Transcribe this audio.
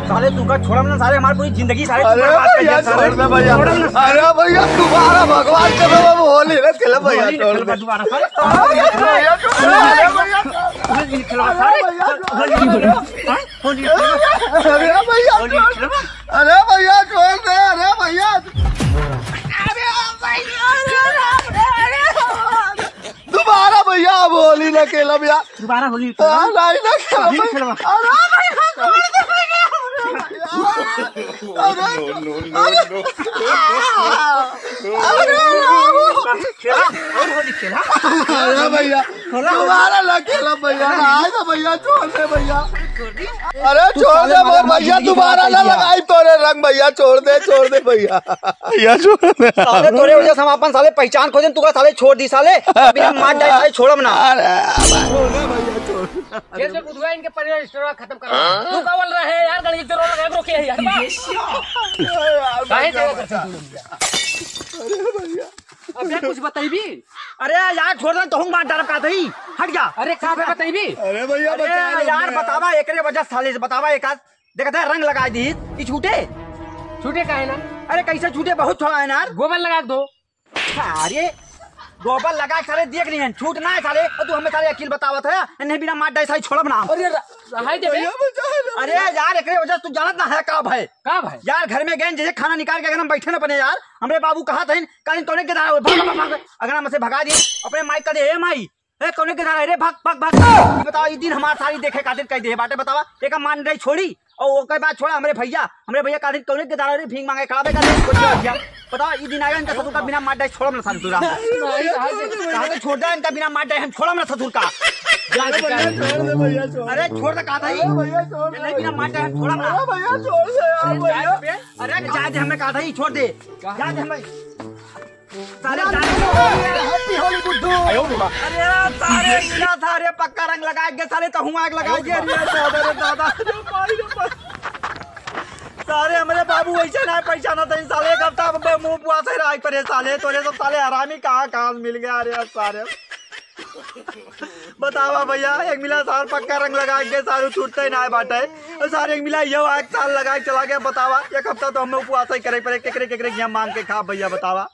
साले तू का छोड़ा ना साले हमारी पूरी जिंदगी साले अरे भैया छोड़ दे भैया। अरे भैया दोबारा भगवान के नाम होली ना खेले भैया छोड़ दे दोबारा साले भैया छोड़ दे भैया होली खेलवा साले होली अरे भैया अरे भैया छोड़ दे अरे भैया दोबारा भैया अब होली ना खेला भैया दोबारा होली नहीं ना खेला होली खेला अरे भैया दोबारा ना खेला भैया आए ना भैया छोड़ दे भैया अरे छोड़ दे भैया दोबारा ना लगाई तोरे रंग भैया छोड़ दे भैया भैया छोड़ दे साले तोरे वजह से हम अपन साले पहचान खोजन तू का साले छोड़ दी साले अभी हम मार जाए साले छोड़म ना छोड़ दे भैया छोड़ ये जो बुधवार इनके परिवार स्टोर खत्म कर तू का बोल रहा है यार गणेश जो लगा रोके है यार काहे जगह अरे भैया अब यार कुछ बताई भी अरे यार छोड़ दे तो हम मार डाल का थई हट जा अरे कहां पे बताई भी अरे भैया अरे यार बतावा एकरे वजह साले से बतावा एक आध देखता है रंग लगा दी ई छूटे छूटे काहे ना अरे कैसे छूटे बहुत छोड़ा है ना यार गोबर लगा दो अरे गोबर लगा साले देख रही है छूट ना है साले तू हमें साले अकील बतावत है नहीं बिना मार डाई साले छोड़ब ना अरे रहाई दे भैया अरे यार एकरे वजह तू जानत ना है का भाई का भाई यार घर में गए जैसे खाना निकाल के अगर हम बैठे ना बने यार हमरे बाबू कहा था कहीं तोने के दारा अगर हम से भगा दिए अपने माइक कर दे ए माई ए कौने के दारा रे भाग भाग भाग बताओ इस दिन हमार सारी देखे खातिर कह दे बाटे बतावा एक मार नहीं छोड़ी और ओकर बाद छोड़ा हमरे भैया कादिर कौने के दारा रे भींग मांगे खड़ाबे कर बताओ इस दिन आया इनका ससुर का बिना मार डाई छोड़म ना ससुर कहा से छोड़ दे इनका बिना मार डाई हम छोड़म ना ससुर का अरे छोड़ दे कहा था नहीं बिना मार डाई हम छोड़म ना भैया छोड़ दे अरे जाए दे हमें कहा था छोड़ दे जाए दे हमें सारे हैप्पी होली बुद्धू अरे सारे बिना सारे पक्का रंग लगाएंगे सारे तो हुआ लगाएंगे अरे दादा सारे हमारे बाबू ऐसे ना पहचाना था साले एक हफ्ता मुंह बुआ से राय करे साले तोरे सब साले हरामी कहाँ मिल गया अरे सारे बतावा भैया एक मिला सार पक्का रंग लगाएंगे सारू छूटते ना बाटे सारे एक मिला यो एक साल लगा चला गया बतावा एक हफ्ता तो हमें उपवास ही करे पड़े केकरे केकरे मांग के खा भैया बतावा